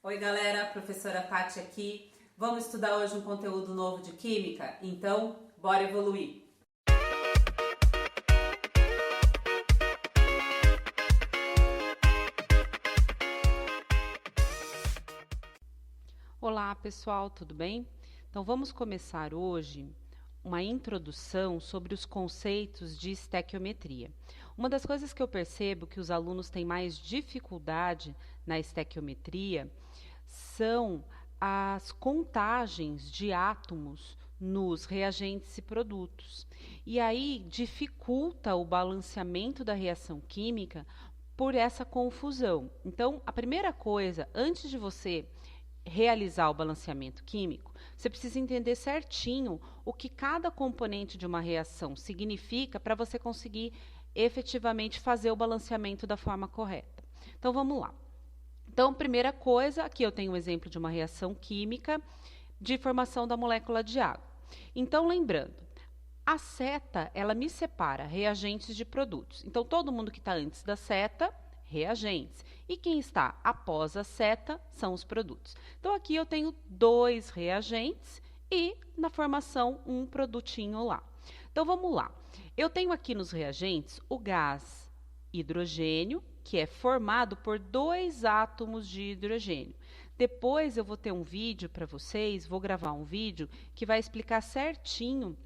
Oi galera, professora Tati aqui. Vamos estudar hoje um conteúdo novo de Química? Então, bora evoluir! Olá pessoal, tudo bem? Então vamos começar hoje uma introdução sobre os conceitos de estequiometria. Uma das coisas que eu percebo que os alunos têm mais dificuldade na estequiometria são as contagens de átomos nos reagentes e produtos. E aí dificulta o balanceamento da reação química por essa confusão. Então, a primeira coisa, antes de você realizar o balanceamento químico, você precisa entender certinho o que cada componente de uma reação significa para você conseguir efetivamente fazer o balanceamento da forma correta. Então, vamos lá. Então, primeira coisa, aqui eu tenho um exemplo de uma reação química de formação da molécula de água. Então, lembrando, a seta, ela me separa reagentes de produtos. Então, todo mundo que está antes da seta, reagentes. E quem está após a seta são os produtos. Então, aqui eu tenho dois reagentes e, na formação, um produtinho lá. Então, vamos lá. Eu tenho aqui nos reagentes o gás hidrogênio, que é formado por dois átomos de hidrogênio. Depois eu vou ter um vídeo para vocês, vou gravar um vídeo que vai explicar certinho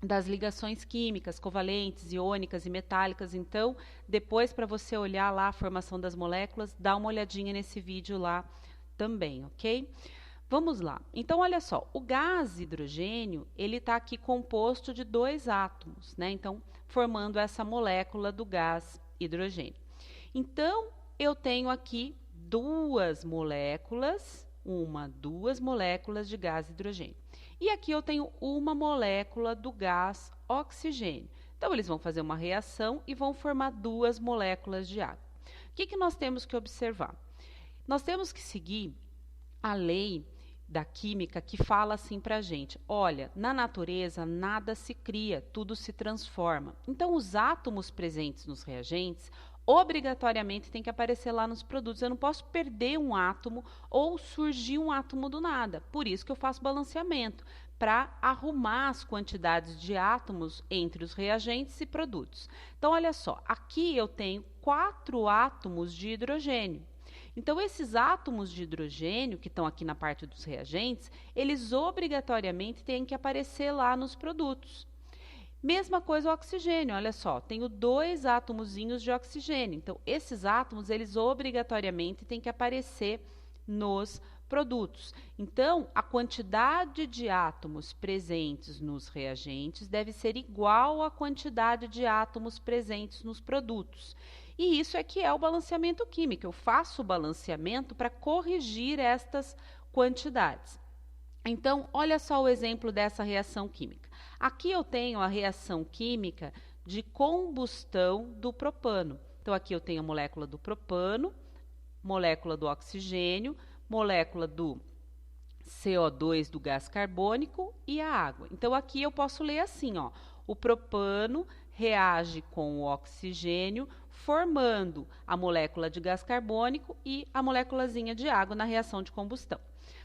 das ligações químicas, covalentes, iônicas e metálicas. Então, depois para você olhar lá a formação das moléculas, dá uma olhadinha nesse vídeo lá também, ok? Vamos lá. Então, olha só, o gás hidrogênio, ele está aqui composto de dois átomos, né? Então, formando essa molécula do gás hidrogênio. Então, eu tenho aqui duas moléculas de gás hidrogênio. E aqui eu tenho uma molécula do gás oxigênio. Então, eles vão fazer uma reação e vão formar duas moléculas de água. O que nós temos que observar? Nós temos que seguir a lei da química que fala assim para a gente: olha, na natureza nada se cria, tudo se transforma. Então, os átomos presentes nos reagentes obrigatoriamente tem que aparecer lá nos produtos. Eu não posso perder um átomo ou surgir um átomo do nada. Por isso que eu faço balanceamento, para arrumar as quantidades de átomos entre os reagentes e produtos. Então, olha só, aqui eu tenho 4 átomos de hidrogênio. Então, esses átomos de hidrogênio, que estão aqui na parte dos reagentes, eles obrigatoriamente têm que aparecer lá nos produtos. Mesma coisa o oxigênio, olha só, tenho dois átomozinhos de oxigênio. Então, esses átomos, eles obrigatoriamente têm que aparecer nos produtos. Então, a quantidade de átomos presentes nos reagentes deve ser igual à quantidade de átomos presentes nos produtos. E isso é que é o balanceamento químico. Eu faço o balanceamento para corrigir estas quantidades. Então, olha só o exemplo dessa reação química. Aqui eu tenho a reação química de combustão do propano. Então, aqui eu tenho a molécula do propano, molécula do oxigênio, molécula do CO2 do gás carbônico e a água. Então, aqui eu posso ler assim, ó: o propano reage com o oxigênio, formando a molécula de gás carbônico e a moléculazinha de água na reação de combustão.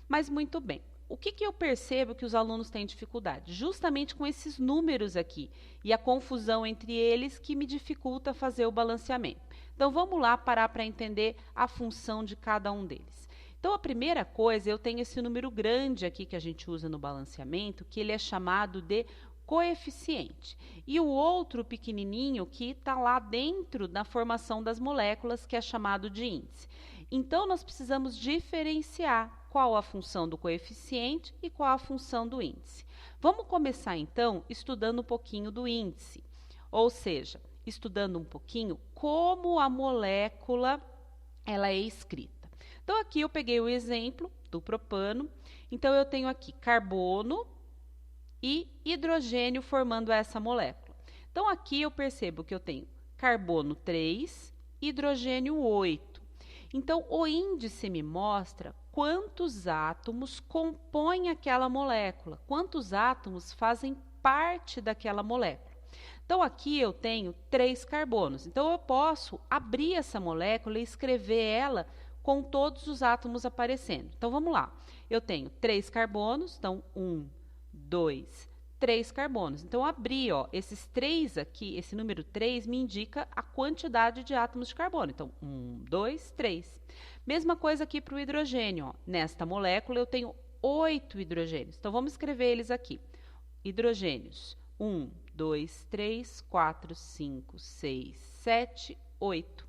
Mas muito bem. O que eu percebo que os alunos têm dificuldade? Justamente com esses números aqui e a confusão entre eles que me dificulta fazer o balanceamento. Então, vamos lá parar para entender a função de cada um deles. Então, a primeira coisa, eu tenho esse número grande aqui que a gente usa no balanceamento, que ele é chamado de coeficiente. E o outro pequenininho que está lá dentro da formação das moléculas, que é chamado de índice. Então, nós precisamos diferenciar qual a função do coeficiente e qual a função do índice. Vamos começar, então, estudando um pouquinho do índice, ou seja, estudando um pouquinho como a molécula ela é escrita. Então, aqui eu peguei o exemplo do propano. Então, eu tenho aqui carbono e hidrogênio formando essa molécula. Então, aqui eu percebo que eu tenho carbono 3, hidrogênio 8. Então, o índice me mostra quantos átomos compõem aquela molécula, quantos átomos fazem parte daquela molécula. Então, aqui eu tenho 3 carbonos. Então, eu posso abrir essa molécula e escrever ela com todos os átomos aparecendo. Então, vamos lá. Eu tenho 3 carbonos, então 1, 2, 3 carbonos. Então, abri, ó, esses 3 aqui, esse número 3 me indica a quantidade de átomos de carbono. Então, 1, 2, 3. Mesma coisa aqui para o hidrogênio, ó. Nesta molécula eu tenho 8 hidrogênios. Então, vamos escrever eles aqui. Hidrogênios. 1, 2, 3, 4, 5, 6, 7, 8.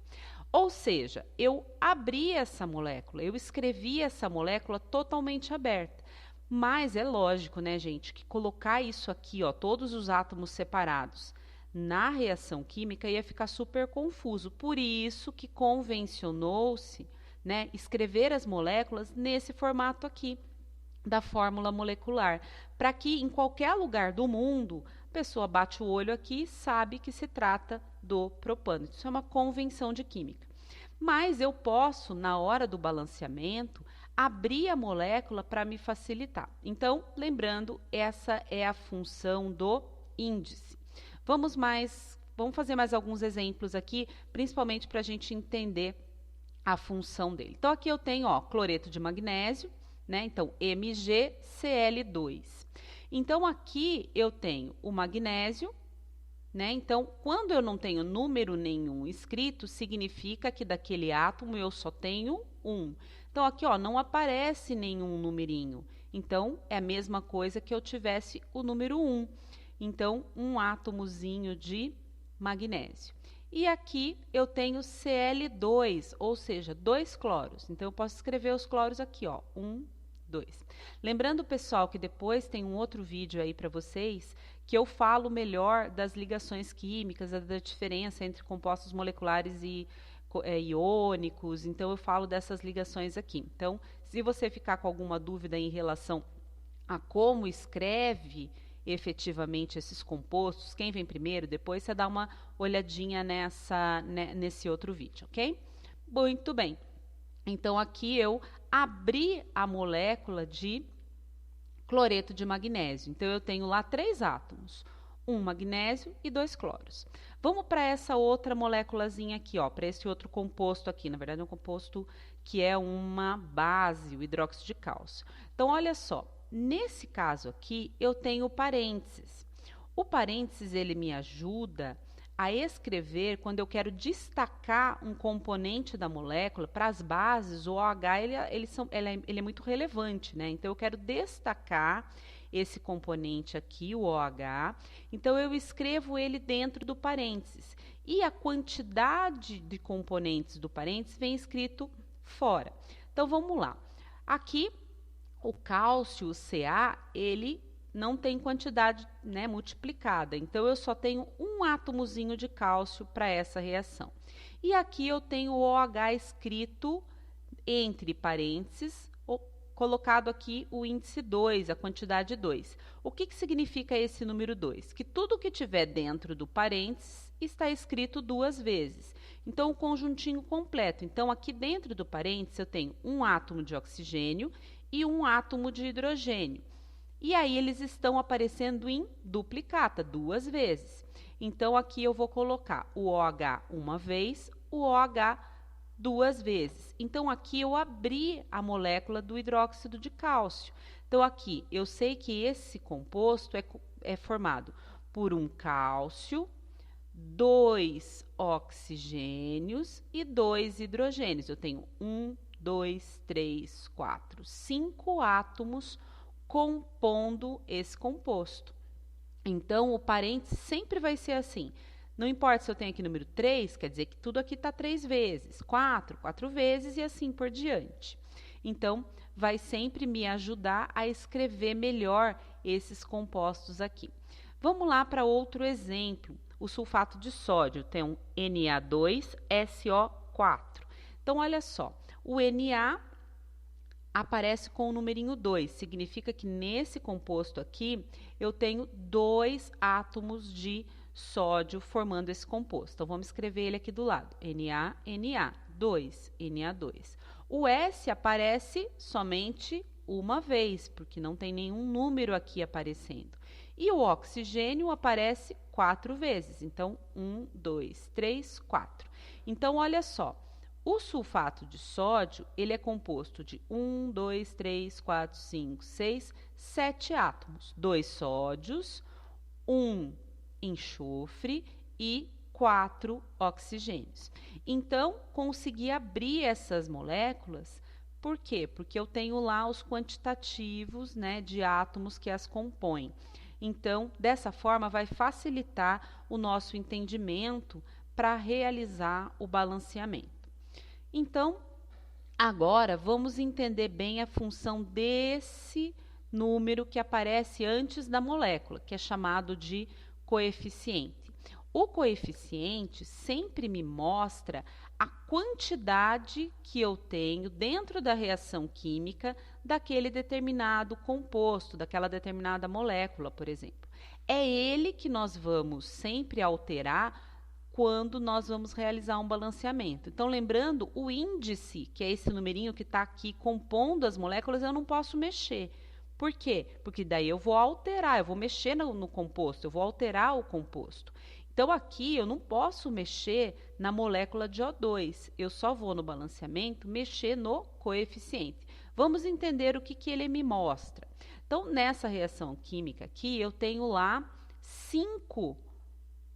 Ou seja, eu abri essa molécula, eu escrevi essa molécula totalmente aberta. Mas é lógico, né, gente, que colocar isso aqui, ó, todos os átomos separados, na reação química ia ficar super confuso. Por isso que convencionou-se, né, escrever as moléculas nesse formato aqui, da fórmula molecular, para que em qualquer lugar do mundo, a pessoa bate o olho aqui e sabe que se trata do propano. Isso é uma convenção de química. Mas eu posso, na hora do balanceamento, abrir a molécula para me facilitar. Então, lembrando, essa é a função do índice. Vamos fazer mais alguns exemplos aqui, principalmente para a gente entender a função dele. Então, aqui eu tenho, ó, cloreto de magnésio, né? Então, MgCl2. Então, aqui eu tenho o magnésio, né? Então, quando eu não tenho número nenhum escrito, significa que daquele átomo eu só tenho um. Então, aqui, ó, não aparece nenhum numerinho. Então, é a mesma coisa que eu tivesse o número 1. Então, um átomozinho de magnésio. E aqui eu tenho Cl2, ou seja, 2 cloros. Então, eu posso escrever os cloros aqui, ó, 1, 2. Lembrando, pessoal, que depois tem um outro vídeo aí para vocês que eu falo melhor das ligações químicas, da diferença entre compostos moleculares e iônicos. Então, eu falo dessas ligações aqui. Então, se você ficar com alguma dúvida em relação a como escreve efetivamente esses compostos, quem vem primeiro, depois você dá uma olhadinha nesse outro vídeo, ok? Muito bem. Então, aqui eu abri a molécula de cloreto de magnésio. Então, eu tenho lá 3 átomos, um magnésio e 2 cloros. Vamos para essa outra moléculazinha aqui, ó, para esse outro composto aqui. Na verdade, é um composto que é uma base, o hidróxido de cálcio. Então, olha só, nesse caso aqui, eu tenho parênteses. O parênteses, ele me ajuda a escrever quando eu quero destacar um componente da molécula. Para as bases, o OH ele é muito relevante, né? Então, eu quero destacar esse componente aqui, o OH. Então, eu escrevo ele dentro do parênteses. E a quantidade de componentes do parênteses vem escrito fora. Então, vamos lá. Aqui, o cálcio, o Ca, ele não tem quantidade, né, multiplicada. Então, eu só tenho um átomozinho de cálcio para essa reação. E aqui eu tenho o OH escrito entre parênteses, colocado aqui o índice 2, a quantidade 2. O que significa esse número 2? Que tudo que tiver dentro do parênteses está escrito 2 vezes. Então, o conjuntinho completo. Então, aqui dentro do parênteses eu tenho um átomo de oxigênio e um átomo de hidrogênio. E aí, eles estão aparecendo em duplicata, 2 vezes. Então, aqui eu vou colocar o OH uma vez, o OH 2 vezes. Então, aqui eu abri a molécula do hidróxido de cálcio. Então, aqui eu sei que esse composto é formado por um cálcio, 2 oxigênios e 2 hidrogênios. Eu tenho 1, 2, 3, 4, 5 átomos compondo esse composto. Então, o parênteses sempre vai ser assim. Não importa se eu tenho aqui número 3, quer dizer que tudo aqui está 3 vezes, 4 vezes e assim por diante. Então, vai sempre me ajudar a escrever melhor esses compostos aqui. Vamos lá para outro exemplo. O sulfato de sódio tem um Na2SO4. Então, olha só, o Na aparece com o numerinho 2, significa que nesse composto aqui eu tenho 2 átomos de sódio formando esse composto. Então, vamos escrever ele aqui do lado, Na2, Na2. O S aparece somente uma vez, porque não tem nenhum número aqui aparecendo. E o oxigênio aparece 4 vezes, então 1, 2, 3, 4. Então, olha só, O sulfato de sódio, ele é composto de 1, 2, 3, 4, 5, 6, 7 átomos. 2 sódios, 1 enxofre e 4 oxigênios. Então, consegui abrir essas moléculas. Por quê? Porque eu tenho lá os quantitativos, né, de átomos que as compõem. Então, dessa forma, vai facilitar o nosso entendimento para realizar o balanceamento. Então, agora vamos entender bem a função desse número que aparece antes da molécula, que é chamado de coeficiente. O coeficiente sempre me mostra a quantidade que eu tenho dentro da reação química daquele determinado composto, daquela determinada molécula, por exemplo. É ele que nós vamos sempre alterar quando nós vamos realizar um balanceamento. Então, lembrando, o índice, que é esse numerinho que está aqui compondo as moléculas, eu não posso mexer. Por quê? Porque daí eu vou alterar, eu vou mexer no composto, eu vou alterar o composto. Então, aqui eu não posso mexer na molécula de O2, eu só vou no balanceamento mexer no coeficiente. Vamos entender o que ele me mostra. Então, nessa reação química aqui, eu tenho lá 5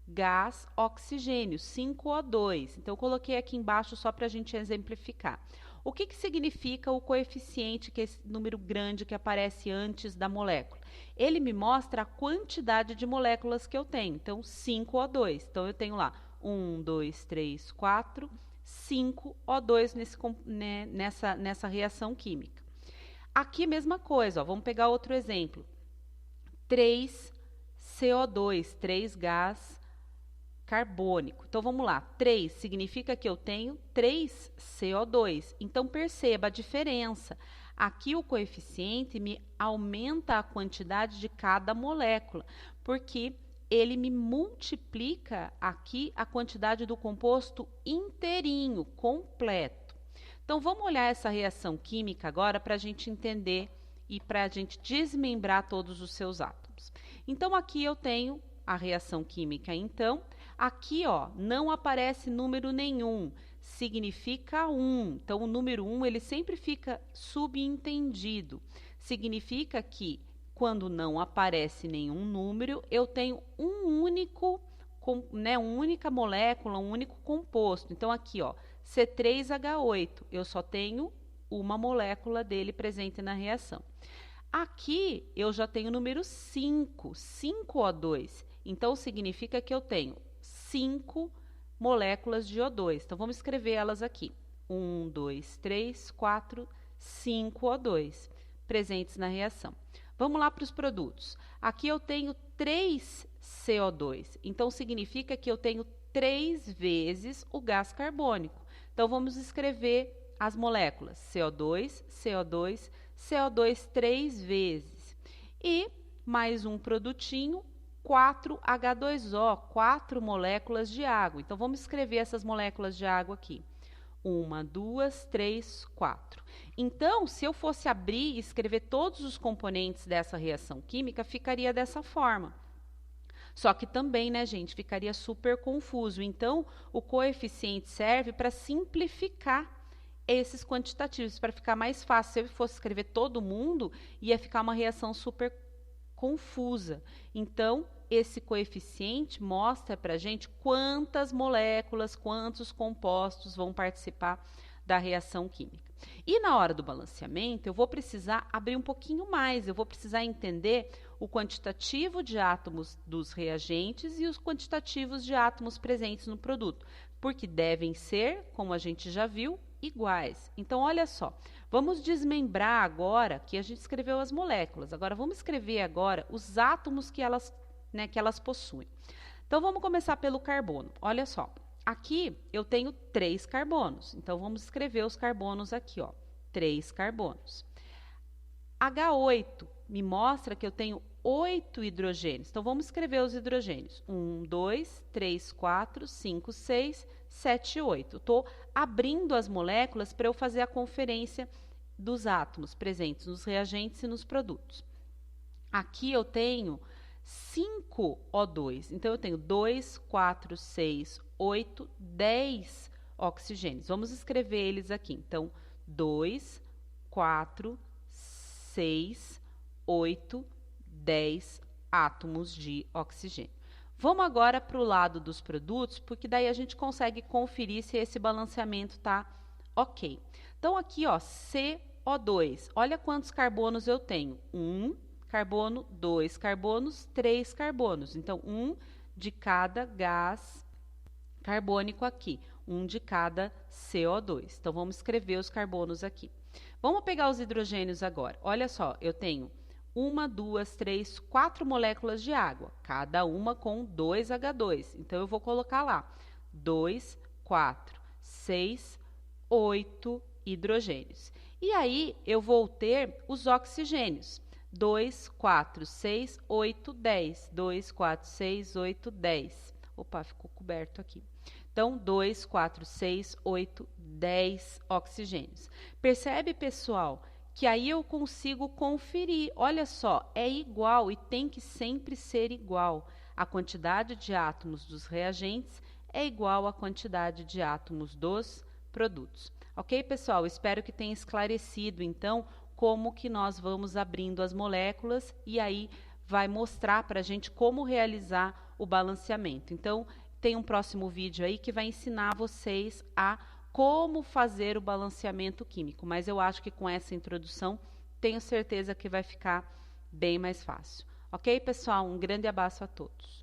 gás oxigênio, 5O2. Então, eu coloquei aqui embaixo só para a gente exemplificar. O que significa o coeficiente, que é esse número grande que aparece antes da molécula? Ele me mostra a quantidade de moléculas que eu tenho. Então, 5O2. Então, eu tenho lá 1, 2, 3, 4, 5O2 nessa reação química. Aqui, mesma coisa. Ó, vamos pegar outro exemplo. 3CO2, 3 gás carbônico. Então, vamos lá. 3 significa que eu tenho 3 CO2. Então, perceba a diferença. Aqui, o coeficiente me aumenta a quantidade de cada molécula, porque ele me multiplica aqui a quantidade do composto inteirinho, completo. Então, vamos olhar essa reação química agora para a gente entender e para a gente desmembrar todos os seus átomos. Então, aqui eu tenho a reação química, então. Aqui, ó, não aparece número nenhum, significa 1. Então, o número 1, ele sempre fica subentendido. Significa que, quando não aparece nenhum número, eu tenho uma única molécula, um único composto. Então, aqui, ó, C3H8, eu só tenho uma molécula dele presente na reação. Aqui, eu já tenho o número 5, 5O2. Então, significa que eu tenho 5 moléculas de O2. Então, vamos escrever elas aqui. 1, 2, 3, 4, 5 O2 presentes na reação. Vamos lá para os produtos. Aqui eu tenho 3 CO2. Então, significa que eu tenho 3 vezes o gás carbônico. Então, vamos escrever as moléculas. CO2, CO2, CO2 3 vezes. E mais um produtinho, 4H2O, 4 moléculas de água. Então, vamos escrever essas moléculas de água aqui. 1, 2, 3, 4. Então, se eu fosse abrir e escrever todos os componentes dessa reação química, ficaria dessa forma. Só que também, né, gente, ficaria super confuso. Então, o coeficiente serve para simplificar esses quantitativos, para ficar mais fácil. Se eu fosse escrever todo mundo, ia ficar uma reação super confusa. Então, esse coeficiente mostra para a gente quantas moléculas, quantos compostos vão participar da reação química. E na hora do balanceamento, eu vou precisar abrir um pouquinho mais, eu vou precisar entender o quantitativo de átomos dos reagentes e os quantitativos de átomos presentes no produto, porque devem ser, como a gente já viu, iguais. Então, olha só, vamos desmembrar agora, que a gente escreveu as moléculas, agora vamos escrever agora os átomos que elas possuem. Então, vamos começar pelo carbono. Olha só, aqui eu tenho 3 carbonos, então vamos escrever os carbonos aqui, ó, 3 carbonos. H8 me mostra que eu tenho 8 hidrogênios, então vamos escrever os hidrogênios. 1, 2, 3, 4, 5, 6, 7, 8. Estou abrindo as moléculas para eu fazer a conferência dos átomos presentes nos reagentes e nos produtos. Aqui eu tenho 5 O2. Então, eu tenho 2, 4, 6, 8, 10 oxigênios. Vamos escrever eles aqui. Então, 2, 4, 6, 8, 10 átomos de oxigênio. Vamos agora para o lado dos produtos, porque daí a gente consegue conferir se esse balanceamento está ok. Então, aqui, ó, CO2. Olha quantos carbonos eu tenho. 1 carbono, 2 carbonos, 3 carbonos. Então, 1 de cada gás carbônico aqui. 1 de cada CO2. Então, vamos escrever os carbonos aqui. Vamos pegar os hidrogênios agora. Olha só, eu tenho 1, 2, 3, 4 moléculas de água, cada uma com 2 H2. Então, eu vou colocar lá 2, 4, 6, 8 hidrogênios. E aí, eu vou ter os oxigênios. 2, 4, 6, 8, 10. 2, 4, 6, 8, 10. Opa, ficou coberto aqui. Então, 2, 4, 6, 8, 10 oxigênios. Percebe, pessoal, que aí eu consigo conferir. Olha só, é igual e tem que sempre ser igual. A quantidade de átomos dos reagentes é igual à quantidade de átomos dos produtos. Ok, pessoal? Espero que tenha esclarecido, então, como que nós vamos abrindo as moléculas e aí vai mostrar para a gente como realizar o balanceamento. Então, tem um próximo vídeo aí que vai ensinar vocês a como fazer o balanceamento químico, mas eu acho que com essa introdução tenho certeza que vai ficar bem mais fácil. Ok, pessoal? Um grande abraço a todos.